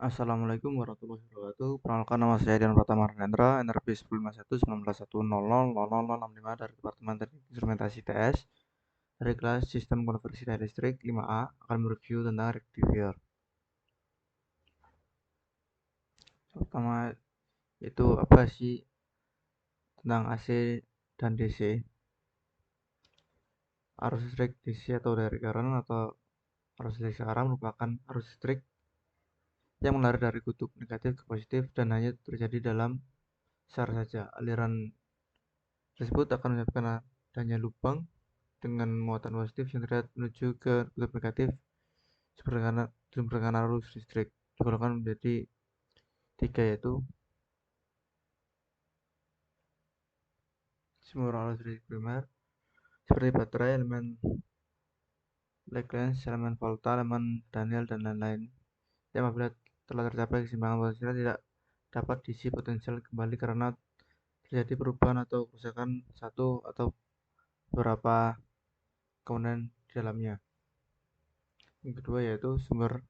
Assalamualaikum warahmatullahi wabarakatuh. Perkenalkan, nama saya Dian Pratama Harnendra, NRP 105119100065 dari Departemen Teknik Instrumentasi TS dari kelas Sistem Konversi Daya Listrik 5A akan mereview tentang rectifier. Pertama itu apa sih tentang AC dan DC? Arus listrik DC atau direct current atau arus listrik sekarang merupakan arus listrik yang mengalir dari kutub negatif ke positif dan hanya terjadi dalam sar saja. Aliran tersebut akan menyebabkan adanya lubang dengan muatan positif yang terlihat menuju ke kutub negatif sumber tekanan arus listrik digolongkan menjadi tiga, yaitu sumber arus listrik primer seperti baterai, elemen Lagrange, elemen volta, elemen Daniell, dan lain-lain, yang apabila telah tercapai keseimbangan potensial tidak dapat diisi potensial kembali karena terjadi perubahan atau kerusakan satu atau beberapa komponen di dalamnya. Yang kedua yaitu sumber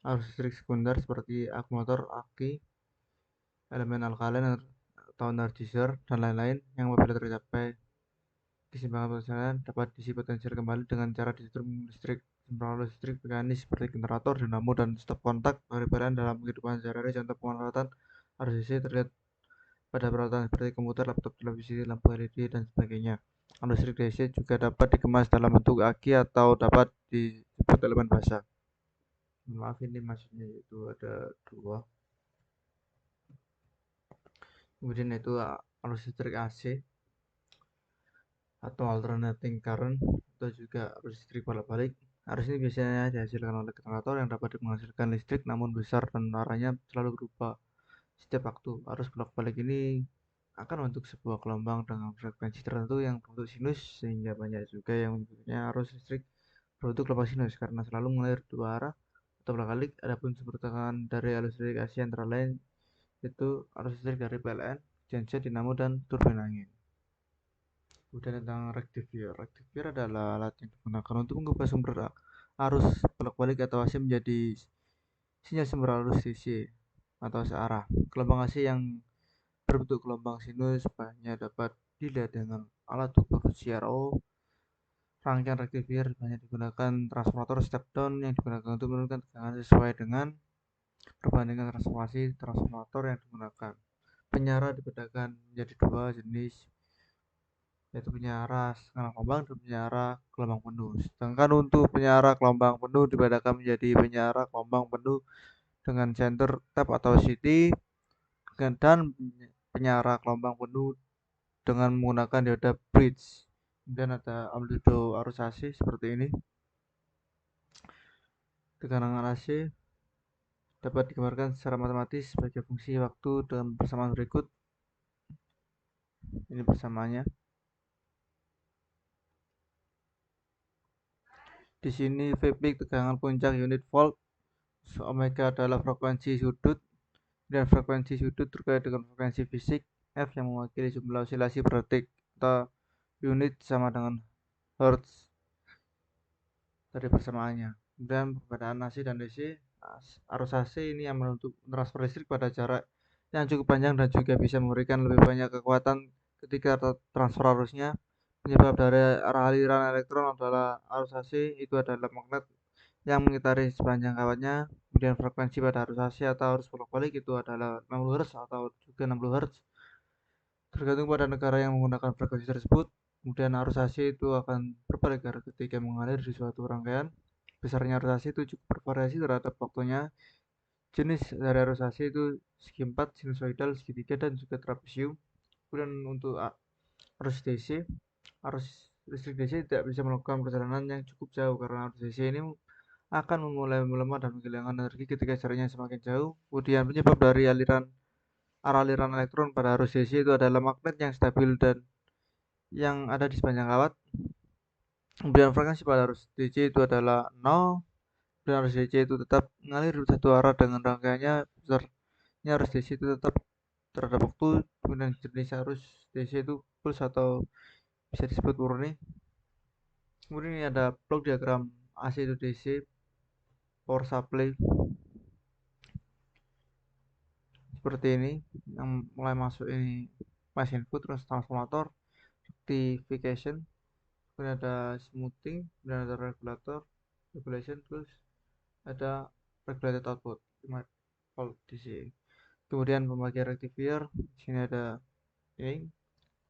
arus listrik sekunder seperti akumulator, aki, elemen alkalen atau energizer, dan lain-lain, yang apabila tercapai keseimbangan potensial dapat diisi potensial kembali dengan cara distribusi listrik. Sumber arus listrik mekanis seperti generator, dinamo, dan stop kontak variabel dalam kehidupan sehari-hari. Contoh pemanfaatan arus DC terlihat pada peralatan seperti komputer, laptop, televisi, lampu LED, dan sebagainya. Arus listrik DC juga dapat dikemas dalam bentuk aki atau dapat disebut elemen basah. Maaf, ini maksudnya itu ada dua. Kemudian itu arus listrik AC atau alternating current atau juga arus listrik bolak-balik. Arus ini biasanya dihasilkan oleh generator yang dapat menghasilkan listrik namun besar dan arahnya selalu berubah setiap waktu. Arus bolak-balik ini akan membentuk sebuah gelombang dengan frekuensi tertentu yang berbentuk sinus, sehingga banyak juga yang menyebutnya arus listrik berbentuk gelombang sinus karena selalu mengalir dua arah atau bolak-balik. Adapun sumber tekanan dari arus listrik AC antara lain itu arus listrik dari PLN, genset, dinamo, dan turbin angin. Kemudian tentang rectifier. Rectifier adalah alat yang digunakan untuk mengubah sumber arus bolak-balik atau AC menjadi sinyal sumber arus DC atau searah. Gelombang AC yang berbentuk gelombang sinus banyak dapat dilihat dengan alat ukur CRO. Rangkaian rectifier banyak digunakan transformator step down yang digunakan untuk menurunkan tekanan sesuai dengan perbandingan transformasi transformator yang digunakan. Penyara dibedakan menjadi dua jenis, yaitu penyara setengah gelombang dan penyara gelombang penuh. Sedangkan untuk penyara gelombang penuh dibedakan menjadi penyara gelombang penuh dengan center tap atau CT dan penyara gelombang penuh dengan menggunakan dioda bridge. Kemudian ada amplitudo arus AC seperti ini. Tekanan AC dapat digambarkan secara matematis sebagai fungsi waktu dengan persamaan berikut. Ini persamaannya. Di sini V peak tegangan puncak unit volt, omega adalah frekuensi sudut, dan frekuensi sudut terkait dengan frekuensi fisik. F yang mewakili jumlah osilasi per detik atau unit sama dengan hertz dari persamaannya. Dan perbedaan AC dan DC, arus AC ini yang untuk transfer listrik pada jarak yang cukup panjang dan juga bisa memberikan lebih banyak kekuatan ketika transfer arusnya. Penyebab dari arah aliran elektron adalah arus AC itu adalah magnet yang mengitari sepanjang kawatnya. Kemudian frekuensi pada arus AC atau arus bolak-balik itu adalah 60 Hz atau juga 60 Hz, tergantung pada negara yang menggunakan frekuensi tersebut. Kemudian arus AC itu akan berbalik ketika mengalir di suatu rangkaian. Besarnya arus AC itu cukup bervariasi terhadap waktunya. Jenis dari arus AC itu segi 4, sinusoidal, segitiga, dan juga trapesium. Kemudian untuk arus DC, arus listrik DC tidak bisa melakukan perjalanan yang cukup jauh karena arus DC ini akan mulai melemah dan kehilangan energi ketika jaraknya semakin jauh. Kemudian penyebab dari arah aliran elektron pada arus DC itu adalah magnet yang stabil dan yang ada di sepanjang kawat. Kemudian frekuensi pada arus DC itu adalah 0, dan arus DC itu tetap mengalir satu arah dengan rangkaiannya. Besarnya arus DC itu tetap terhadap waktu. Kemudian jenis arus DC itu puls atau bisa disebut murni. Kemudian ini ada blok diagram AC itu DC, power supply. seperti ini. Yang mulai masuk ini flash input, terus transformator, rectification, kemudian ada smoothing, kemudian ada regulation, terus ada regulated output 5 volt DC. Kemudian pembagian rectifier, di sini ada ini.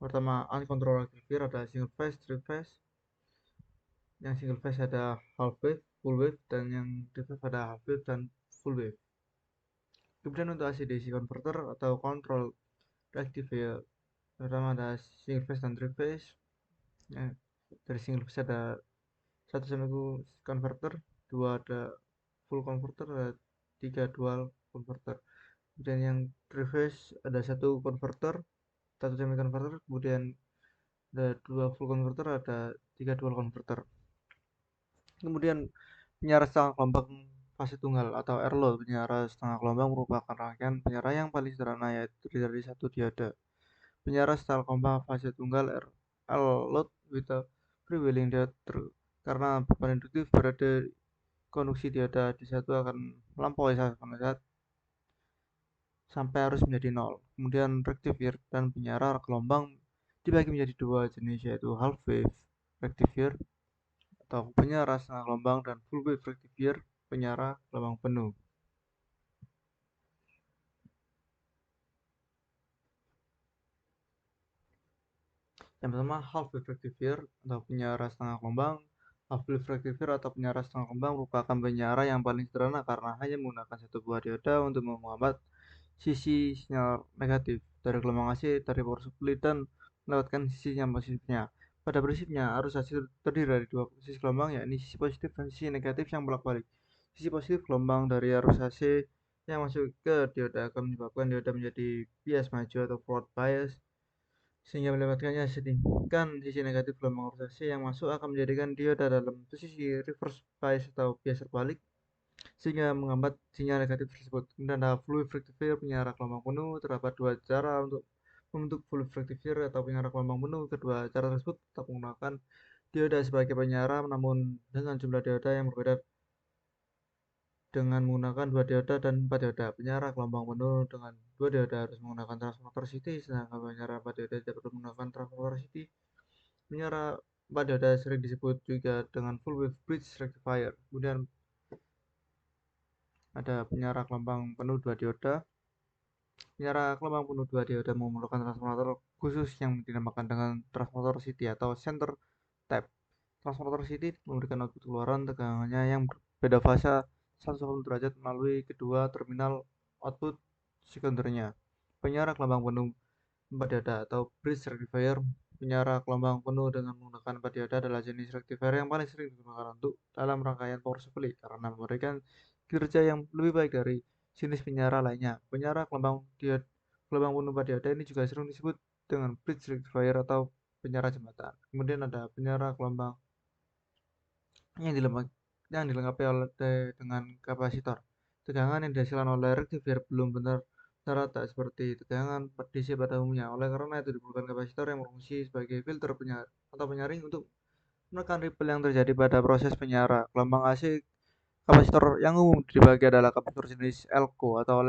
Pertama, uncontrolled rectifier ada single phase, three phase. Yang single phase ada half wave, full wave, dan yang three phase ada half wave dan full wave. Kemudian untuk AC/DC converter atau control rectifier, pertama ada single phase dan three phase. Ya, dari single phase ada satu semi converter, dua ada full converter, ada tiga dual converter. Kemudian yang three phase ada satu converter, satu semi converter, kemudian ada dua full converter, ada tiga dual converter. Kemudian penyara setengah gelombang fase tunggal atau R-load. Penyara setengah gelombang merupakan rangkaian penyara yang paling sederhana, yaitu terdiri dari satu dioda. Penyara setengah gelombang fase tunggal R-load with a prevailing diode, karena beban induktif berada konduksi dioda di satu akan melampaui saat sampai harus menjadi nol. Kemudian rectifier dan penyara gelombang dibagi menjadi dua jenis, yaitu half wave rectifier atau penyara setengah gelombang dan full wave rectifier, penyara gelombang penuh. Yang pertama, half wave rectifier atau penyara setengah gelombang. Half wave rectifier atau penyara setengah gelombang merupakan penyara yang paling sederhana karena hanya menggunakan satu buah dioda untuk menghambat sisi sinyal negatif dari gelombang AC dari power supply dan melewatkan sisi yang positifnya. Pada prinsipnya, arus AC terdiri dari dua sisi gelombang, yakni sisi positif dan sisi negatif yang bolak-balik. Sisi positif gelombang dari arus AC yang masuk ke dioda akan menyebabkan dioda menjadi bias maju atau forward bias, sehingga melewatkannya, sedangkan sisi negatif gelombang arus AC yang masuk akan menjadikan dioda dalam posisi reverse bias atau bias terbalik, sehingga menghambat sinyal negatif tersebut. Kemudian ada full wave rectifier, penyara gelombang penuh. Terdapat dua cara untuk membentuk full wave rectifier atau penyara gelombang penuh. Kedua cara tersebut tetap menggunakan dioda sebagai penyara, namun dengan jumlah dioda yang berbeda dengan menggunakan dua dioda dan 4 dioda. Penyara gelombang penuh dengan dua dioda harus menggunakan transformator CT, sedangkan penyara 4 dioda tidak perlu menggunakan transformator CT. Penyara 4 dioda sering disebut juga dengan full wave bridge rectifier. Kemudian ada penyara gelombang penuh 2 dioda. Penyara gelombang penuh 2 dioda memerlukan transformator khusus yang dinamakan dengan transformator CT atau center tap. Transformator CT memberikan output keluaran tegangannya yang berbeda fase 180 derajat melalui kedua terminal output sekundernya. Penyara gelombang penuh 4 dioda atau bridge rectifier. Penyara gelombang penuh dengan menggunakan 4 dioda adalah jenis rectifier yang paling sering digunakan untuk dalam rangkaian power supply karena memberikan kinerja yang lebih baik dari jenis penyara lainnya. Penyara gelombang penuh 4 dioda ini juga sering disebut dengan bridge rectifier atau penyara jembatan. Kemudian ada penyara gelombang yang dilengkapi dengan kapasitor. Tegangan yang dihasilkan oleh rectifier belum benar rata seperti tegangan DC pada umumnya. Oleh karena itu diperlukan kapasitor yang berfungsi sebagai filter atau penyaring untuk menekan ripple yang terjadi pada proses penyara. Gelombang AC kapasitor yang umum dibagi adalah kapasitor jenis ELCO atau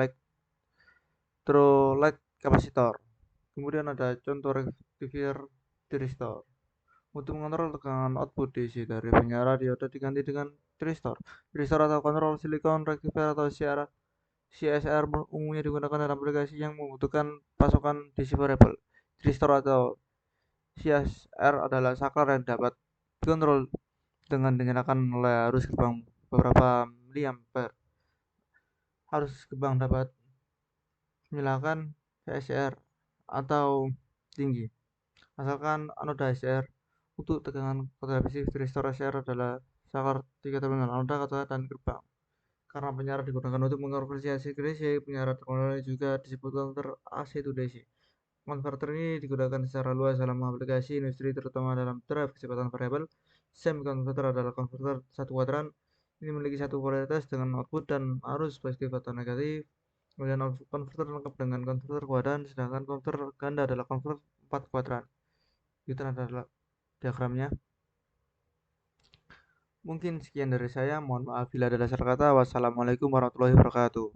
electrolyte kapasitor. Kemudian ada contoh rectifier thyristor. Untuk mengontrol tegangan output DC dari penyara dioda diganti dengan thyristor. Thyristor atau control silicon rectifier atau CSR umumnya digunakan dalam aplikasi yang membutuhkan pasokan DC variable. Thyristor atau CSR adalah saklar yang dapat dikontrol dengan dinyalakan oleh arus gerbang beberapa miliampere. Arus gerbang dapat menyalakan CSR atau tinggi, asalkan anoda SR. Untuk tegangan kotelevisi, thyristor SR adalah saklar 3 terminal anoda, katoda, dan gerbang. Karena penyara digunakan untuk mengonversi AC ke DC, penyara terminal juga disebut konverter AC to DC. Konverter ini digunakan secara luas dalam aplikasi industri, terutama dalam drive kecepatan variabel. Semi-converter adalah konverter satu kuadran. Ini memiliki satu polaritas dengan output dan arus positif atau negatif. Kemudian konverter lengkap dengan konverter kuadran, sedangkan konverter ganda adalah konverter 4 kuadran. Itu adalah diagramnya. Mungkin sekian dari saya. Mohon maaf bila ada salah kata. Wassalamualaikum warahmatullahi wabarakatuh.